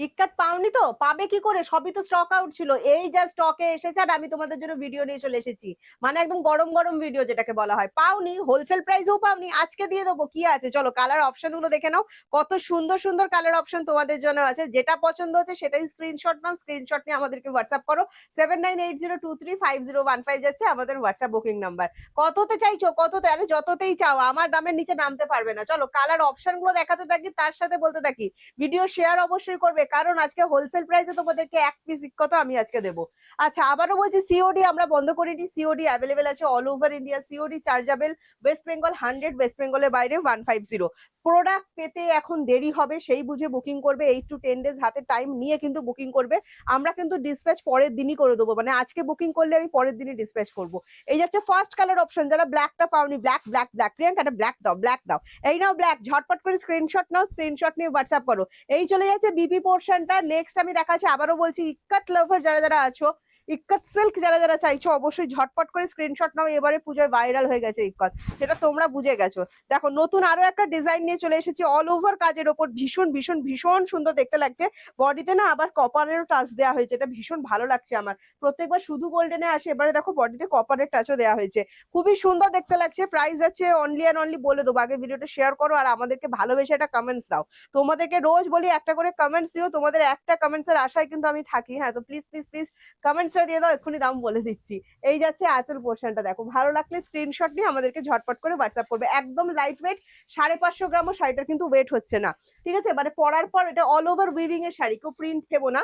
ইক্কাত পাওনি তো, পাবে কি করে? সবই তো স্টক আউট ছিল, এই যা স্টকে এসেছে আর আমি তোমাদের জন্য ভিডিও নিয়ে চলে এসেছি, মানে একদম গরম গরম ভিডিও যেটাকে বলা হয়। পাওনি, হোলসেল প্রাইসেও পাওনি, আজকে দিয়ে দেবো, কি আছে? চলো কালার অপশন গুলো দেখে নাও, কত সুন্দর সুন্দর কালার অপশন তোমাদের জন্য আছে। যেটা পছন্দ হচ্ছে সেটাই স্ক্রিনশট নাও, স্ক্রিনশট নিয়ে আমাদেরকে হোয়াটসঅ্যাপ করো। 7980235015 যাচ্ছে আমাদের হোয়াটসঅ্যাপ বুকিং নাম্বার। কততে চাইছো? কততে? আরে যততেই চাও, আমার দামের নিচে নামতে পারবে না। চলো কালার অপশন গুলো দেখাতে থাকি, তার সাথে বলতে থাকি, ভিডিও শেয়ার অবশ্যই করবে, কারণ আজকে হোলসেল প্রাইসে তোমাদেরকে এক পিস কত আমি আজকে দেবো। আচ্ছা, আবারও বলছি, সিওডি আমরা বন্ধ করিনি, সিওডি অ্যাভেলেবেল আছে all over India, COD chargeable. West Bengal 100, West বেঙ্গলের বাইরে 150। প্রোডাক্ট পেতে এখন দেরি হবে, সেই বুঝে বুকিং করবে, 8 to 10 ডেজ হাতে টাইম নিয়ে কিন্তু বুকিং করবে। আমরা কিন্তু ডিসপ্যাচ পরের দিনই করে দেবো, মানে আজকে বুকিং করলে আমি পরের দিনই ডিসপ্যাচ করবো। এই যাচ্ছে ফার্স্ট কালার অপশন, যারা ব্ল্যাকটা পাওনি, ব্ল্যাক ব্ল্যাক ব্ল্যাক, প্রিয়াঙ্কা একটা ব্ল্যাক দাও, ব্ল্যাক দাও, এই নাও ব্ল্যাক, ঝটপট করে স্ক্রিনশট নাও, স্ক্রিনশট নিয়ে হোয়াটসঅ্যাপ করো। এই চলে যাচ্ছে বিপি পোর্শনটা। নেক্সট আমি দেখাচ্ছি, আবারও বলছি, ইক্কাত লাভার যারা যারা আছো, ইক্কাত সিল্ক যারা যারা চাইছো, অবশ্যই ঝটপট করে স্ক্রিনশট নাও। এবারে পুজোয় ভাইরাল হয়ে গেছে ইক্কাত, সেটা তোমরা বুঝে গেছো। দেখো নতুন আরো একটা ডিজাইন নিয়ে চলে এসেছি, অল ওভার কাজের ওপর, ভীষণ ভীষণ ভীষণ সুন্দর দেখতে লাগছে। বডিতে না আবার কপারেরও টাচ দেওয়া হয়েছে, এটা ভীষণ ভালো লাগছে আমার। প্রত্যেকবার শুধু গোল্ডেনে আসে, এবারে দেখো বডিতে কপারের টাচও দেওয়া হয়েছে, খুবই সুন্দর দেখতে লাগছে। প্রাইস আছে অনলি অ্যান্ড অনলি, বলে দেবো, আগে ভিডিওটা শেয়ার করো আর আমাদেরকে ভালোবেসে একটা কমেন্টস দাও। তোমাদেরকে রোজ বলি একটা করে কমেন্টস দিও, তোমাদের একটা কমেন্টস এর আশায় কিন্তু আমি থাকি। হ্যাঁ, তো প্লিজ প্লিজ প্লিজ কমেন্টসটা দিয়ে দাও, এক্ষুনি দাম বলে দিচ্ছি। এই যাচ্ছে আঁচল পোর্শনটা, দেখো ভালো লাগলে স্ক্রিনশট নিয়ে আমাদেরকে ঝটপট করে হোয়াটসঅ্যাপ করবে। একদম লাইট ওয়েট, 550 গ্রামও শাড়িটার কিন্তু ওয়েট হচ্ছে না, ঠিক আছে? মানে পরার পর এটা অল ওভার উইভিং এর শাড়ি, কেউ প্রিন্ট ভেবো না,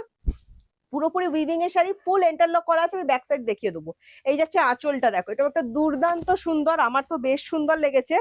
পুরোপুরি উইভিং এর শাড়ি, ফুল ইন্টারলক করা আছে। আমি ব্যাক সাইড দেখিয়ে দেবো। এই যাচ্ছে আঁচলটা, দেখো এটা একটা দুর্দান্ত সুন্দর, আমার তো বেশ সুন্দর লেগেছে,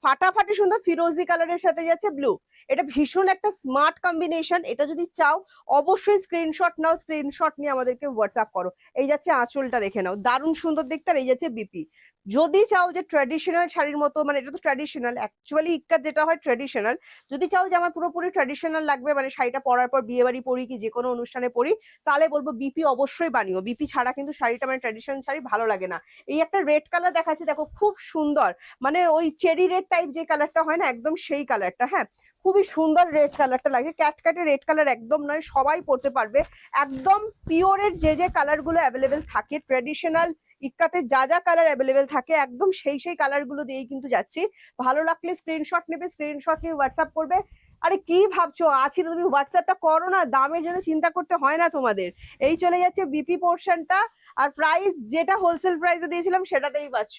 ফাটাফাটি সুন্দর, ফিরোজি কালারের সাথে যাচ্ছে ব্লু। এটা ভীষণ একটা স্মার্ট কম্বিনেশন, এটা যদি চাও অবশ্যই স্ক্রিনশট নাও, স্ক্রিনশট নিয়ে আমাদেরকে হোয়াটসঅ্যাপ করো। এই যাচ্ছে আঁচলটা, দেখে নাও, দারুণ সুন্দর দেখতে। আর এই যাচ্ছে বিপি। যদি চাও যে ট্র্যাডিশনাল শাড়ির মতো, মানে এটা তো ট্র্যাডিশনাল, অ্যাকচুয়ালি ইক্কাত যেটা হয় ট্র্যাডিশনাল, যদি চাও যে আমার পুরোপুরি ট্র্যাডিশনাল লাগবে, মানে শাড়িটা পরার পর বিয়ে বাড়ি পরি কি যে কোনো অনুষ্ঠানে পরি, তাহলে বলবো বিপি অবশ্যই বানিও। বিপি ছাড়া কিন্তু শাড়িটা, মানে ট্র্যাডিশনাল শাড়ি ভালো লাগে না। এই একটা রেড কালার দেখাচ্ছে, দেখো খুব সুন্দর, মানে ওই চেরি রেড টাইপ যে কালারটা হয় না, একদম সেই কালারটা। হ্যাঁ, খুবই সুন্দর রেড কালারটা লাগে, ক্যাটকাটে রেড কালার একদম নয়, সবাই পরতে পারবে। একদম পিওরের যে যে কালার গুলো অ্যাভেলেবেল থাকে ট্র্যাডিশনাল ইক্কাতে, যা যা কালার অ্যাভেলেবেল থাকে একদম সেই সেই কালার গুলো দিয়েই কিন্তু যাচ্ছি। ভালো লাগলে স্ক্রিনশট নেবে, স্ক্রিনশট নিয়ে হোয়াটসঅ্যাপ করবে। আরে কি ভাবছো, আছি তো, তুমি হোয়াটসঅ্যাপটা করো না, দামের জন্য চিন্তা করতে হয় না তোমাদের। এই চলে যাচ্ছে বিপি পোর্শনটা, আর প্রাইস যেটা হোলসেল প্রাইসে দিয়েছিলাম সেটাতেই পাচ্ছ।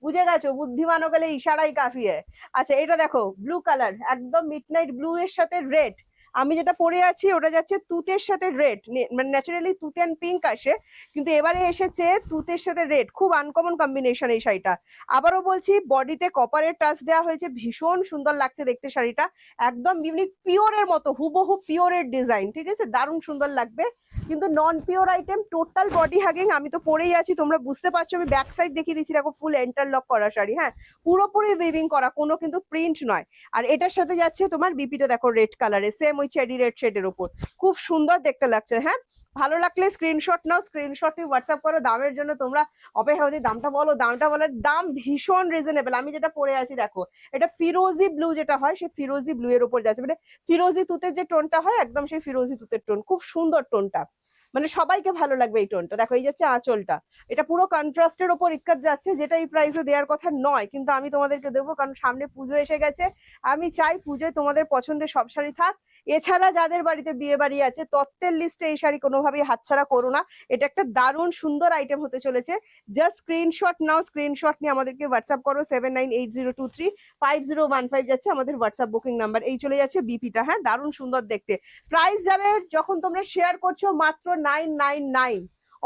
বুঝে গেছো, বুদ্ধিমান গেলে ইশারাই কাফি। আচ্ছা, এটা দেখো ব্লু কালার, একদম মিডনাইট ব্লু এর সাথে রেড। আমি যেটা পরে আছি ওটা যাচ্ছে তুতের সাথে রেড, মানে ন্যাচারালি তুতে অ্যান্ড পিঙ্ক আসে, কিন্তু এবারে এসেছে তুতের সাথে রেড, খুব আনকমন কম্বিনেশন এই শাড়িটা। আবারও বলছি, বডিতে কপারের টাচ দেওয়া হয়েছে, ভীষণ সুন্দর লাগছে দেখতে শাড়িটা, একদম ইউনিক, পিওরের মতো, হুবহু পিওরের ডিজাইন, ঠিক আছে? দারুণ সুন্দর লাগবে। কিন্তু non pure item, total body hugging, আমি তো পরেই আছি, তোমরা বুঝতে পারছো। আমি ব্যাক সাইড দেখিয়ে দিচ্ছি, দেখো ফুল এন্টারলক করা শাড়ি, হ্যাঁ, পুরোপুরি উইভিং করা, কোনো কিন্তু প্রিন্ট নয়। আর এটার সাথে যাচ্ছে তোমার বিপিটা, দেখো রেড কালারে, সেম ওই চেরি রেড শেডের উপর, খুব সুন্দর দেখতে লাগছে। হ্যাঁ, ভালো লাগলে স্ক্রিনশট নাও, স্ক্রিনশট নিয়ে হোয়াটসঅ্যাপ করো। দামের জন্য তোমরা অপেক্ষা হচ্ছে, দামটা বলো, দামটা বলার, দাম ভীষণ রিজনেবল। আমি যেটা পরে আছি দেখো, এটা ফিরোজি ব্লু যেটা হয়, সেই ফিরোজি ব্লু এর উপর যাচ্ছে, মানে ফিরোজি তুতের যে টোনটা হয় একদম সেই ফিরোজি তুতের টোন, খুব সুন্দর টোনটা, মানে সবাইকে ভালো লাগবে এই টোনটা। দেখো এই যাচ্ছে আঁচলটা, এটা পুরো কন্ট্রাস্টের ওপর ইক্কাত যাচ্ছে, যেটা এই প্রাইসে দেওয়ার কথা নয়, কিন্তু আমি তোমাদেরকে দেবো, কারণ সামনে পুজো এসে গেছে। আমি চাই পুজোয় তোমাদের পছন্দের সব শাড়ি থাক। এছাড়া যাদের বাড়িতে বিয়ে বাড়ি আছে, তত্ত্বের লিস্টে এই শাড়ি কোনোভাবেই হাতছাড়া করো না। এটা একটা দারুণ সুন্দর আইটেম হতে চলেছে। জাস্ট স্ক্রিনশট নাও, স্ক্রিনশট নিয়ে আমাদেরকে হোয়াটসঅ্যাপ করো। 7980235015 যাচ্ছে আমাদের হোয়াটসঅ্যাপ বুকিং নাম্বার। এই চলে যাচ্ছে বিপিটা, হ্যাঁ, দারুণ সুন্দর দেখতে। প্রাইস যাবে যখন তোমরা শেয়ার করছো মাত্র 999,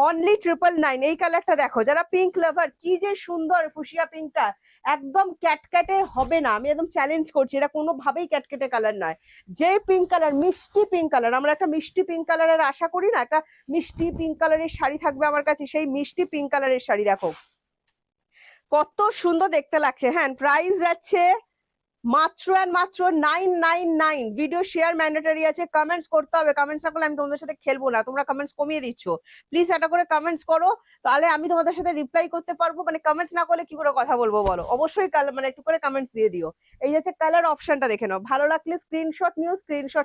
অনলি 999। এই কালারটা দেখো, যারা পিঙ্ক লাভার, কি যে সুন্দর ফুসিয়া পিঙ্কটা, একদম ক্যাটক্যাটে হবে না, আমি একদম চ্যালেঞ্জ করছি, এটা কোনোভাবেই ক্যাটক্যাটে কালার নয়। যে পিঙ্ক কালার, মিষ্টি পিঙ্ক কালার, আমরা একটা মিষ্টি পিঙ্ক কালারের আশা করি না, একটা মিষ্টি পিঙ্ক কালারের শাড়ি থাকবে আমার কাছে, সেই মিষ্টি পিঙ্ক কালারের শাড়ি দেখো কত সুন্দর দেখতে লাগছে। হ্যাঁ, প্রাইস যাচ্ছে মাত্র অ্যান্ড মাত্র 999। ভিডিও শেয়ার ম্যান্ডেটরি আছে, কমেন্টস করতে হবে, কমেন্টস না করলে আমি তোমাদের সাথে খেলবো না। তোমরা কমেন্টস কমিয়ে দিচ্ছ, প্লিজ একটা করে কমেন্টস করো, তাহলে আমি তোমাদের সাথে রিপ্লাই করতে পারবো। মানে কমেন্টস না করলে কি করে কথা বলবো বলো? অবশ্যই মানে একটু করে কমেন্টস দিয়ে দিও। এই যাচ্ছে কালার অপশনটা দেখে নাও, ভালো লাগলে স্ক্রিনশট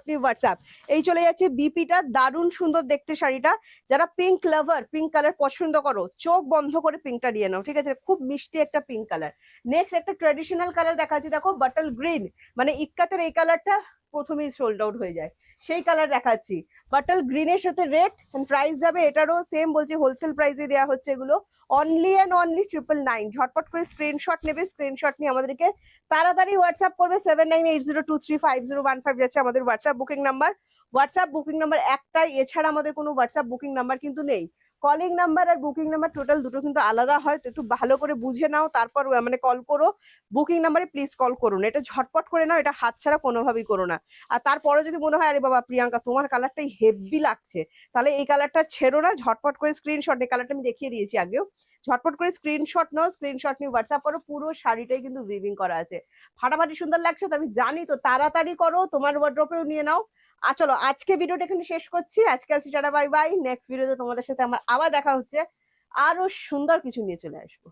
নিয়ে হোয়াটসঅ্যাপ। এই চলে যাচ্ছে বিপিটা, দারুণ সুন্দর দেখতে শাড়িটা। যারা পিঙ্ক লাভার, পিঙ্ক কালার পছন্দ করো, চোখ বন্ধ করে পিঙ্কটা নিয়ে নাও, ঠিক আছে? খুব মিষ্টি একটা পিঙ্ক কালার। নেক্সট একটা ট্র্যাডিশনাল কালার দেখাচ্ছি, দেখো বাটল গ্রিন, মানে ইক্কাতের এই কালারটা প্রথমেই সোল্ড আউট হয়ে যায়, সেই কালার দেখাচ্ছি। বাটল গ্রিনের সাথে রেড, প্রাইস যাবে এটারও সেম, বলছি হোলসেল প্রাইসে দেওয়া হচ্ছে এগুলো, অনলি অ্যান্ড অনলি 999। ঝটপট করে স্ক্রিনশট নেবে, স্ক্রিনশট নিয়ে আমাদেরকে তাড়াতাড়ি হোয়াটসঅ্যাপ করবে। 7980235015 যাচ্ছে আমাদের WhatsApp booking number. WhatsApp booking number একটাই, এছাড়া আমাদের কোনো হোয়াটসঅ্যাপ বুকিং নাম্বার কিন্তু নেই। কলিং নাম্বার আর বুকিং নাম্বার টোটাল দুটো কিন্তু আলাদা হয়, তো একটু ভালো করে বুঝে নাও, তারপর মানে কল করো। বুকিং নাম্বারে প্লিজ কল করুন, এটা ঝটপট করে নাও, এটা হাতছাড়া কোনোভাবেই করো না। আর তারপরে যদি মনে হয় আরে বাবা প্রিয়াঙ্কা তোমার কালারটাই হেভি লাগছে, তাহলে এই কালারটা ছেড়ো না, ঝটপট করে স্ক্রিনশট, এই কালারটা আমি দেখিয়ে দিয়েছি আগেও, ঝটপট করে স্ক্রিনশট নাও, স্ক্রিনশট নিয়ে হোয়াটসঅ্যাপ করো। পুরো শাড়িটাই কিন্তু উইভিং করা আছে, ফাটাফাটি সুন্দর লাগছে তো আমি জানি, তো তাড়াতাড়ি করো, তোমার ওয়ার্ড্রপেও নিয়ে নাও। আর চলো আজকে ভিডিওটা এখানে শেষ করছি, আজকে আসি, টাটা বাই বাই। নেক্সট ভিডিওতে তোমাদের সাথে আমার আবার দেখা হচ্ছে, আরো সুন্দর কিছু নিয়ে চলে আসবো।